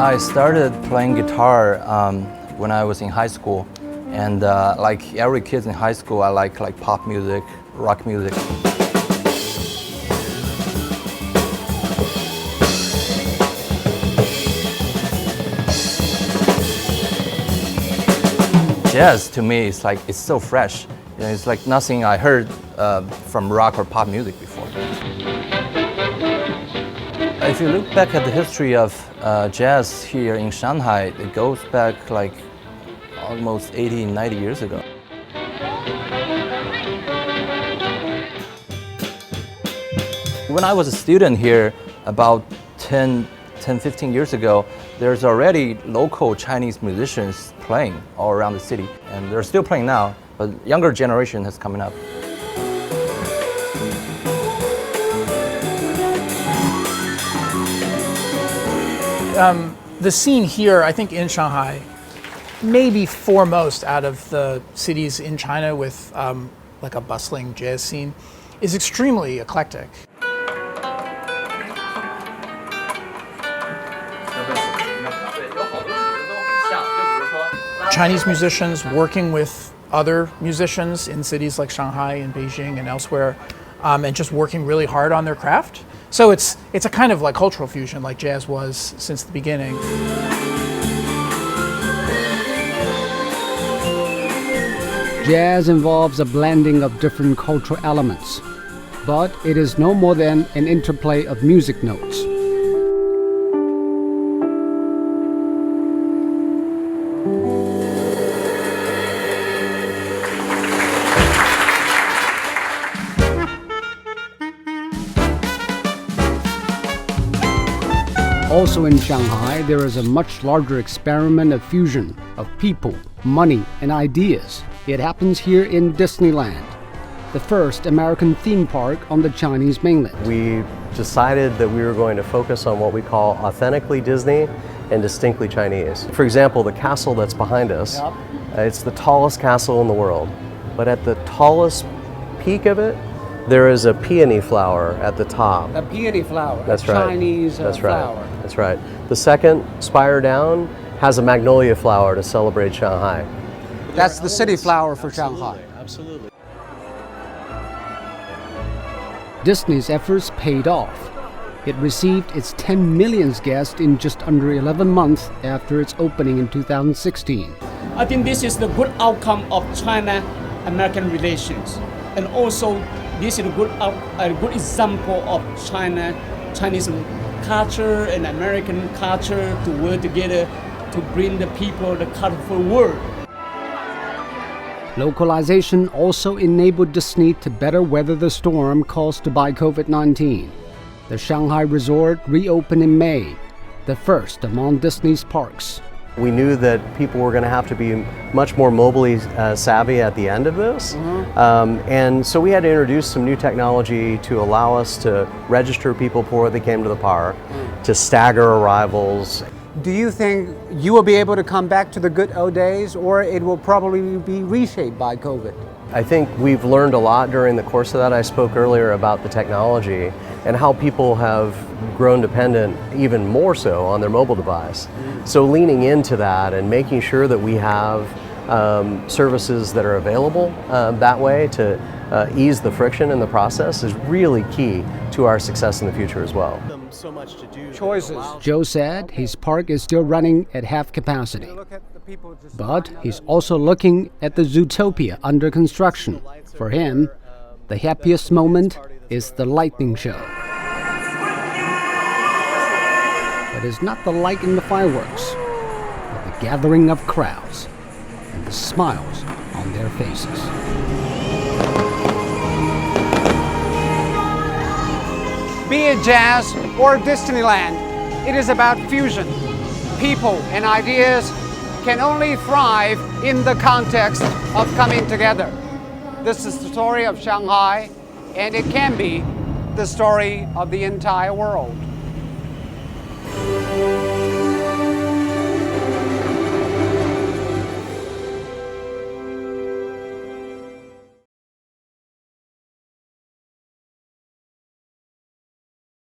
I started playing guitar when I was in high school, and like every kid in high school, I like pop music, rock music. Jazz to me is like it's so fresh. You know, it's like nothing I heard from rock or pop music before. If you look back at the history of jazz here in Shanghai, it goes back like almost 80, 90 years ago. When I was a student here about 10, 15 years ago, there's already local Chinese musicians playing all around the city. And they're still playing now, but younger generation is coming up. The scene here, I think in Shanghai, maybe foremost out of the cities in China with like a bustling jazz scene, is extremely eclectic. Chinese musicians working with other musicians in cities like Shanghai and Beijing and elsewhere, and just working really hard on their craft. So it's a kind of like cultural fusion like jazz was since the beginning. Jazz involves a blending of different cultural elements, but it is no more than an interplay of music notes. Also in Shanghai, there is a much larger experiment of fusion of people, money, and ideas. It happens here in Disneyland, the first American theme park on the Chinese mainland. We decided that we were going to focus on what we call authentically Disney and distinctly Chinese. For example, the castle that's behind us, it's the tallest castle in the world, but at the tallest peak of it, there is a peony flower at the top. A peony flower, that's right. Chinese flower. That's right. The second spire down has a magnolia flower to celebrate Shanghai. That's the city flower for Shanghai. Absolutely. Disney's efforts paid off. It received its 10 millionth guest in just under 11 months after its opening in 2016. I think this is the good outcome of China-American relations, and also this is a good example of Chinese culture and American culture to work together to bring the people the colorful world. Localization also enabled Disney to better weather the storm caused by COVID-19. The Shanghai resort reopened in May, the first among Disney's parks. We knew that people were going to have to be much more mobilely savvy at the end of this. And so we had to introduce some new technology to allow us to register people before they came to the park, to stagger arrivals. Do you think you will be able to come back to the good old days, or it will probably be reshaped by COVID? I think we've learned a lot during the course of that. I spoke earlier about the technology and how people have grown dependent even more so on their mobile device. So leaning into that and making sure that we have services that are available that way to ease the friction in the process is really key to our success in the future as well. So much to do. Choices. Joe said his park is still running at half capacity, but he's also looking at the Zootopia under construction. For him, the happiest moment is the lightning show. But it's not the light in the fireworks, but the gathering of crowds and the smiles on their faces. Be it jazz or Disneyland, it is about fusion. People and ideas can only thrive in the context of coming together. This is the story of Shanghai, and it can be the story of the entire world.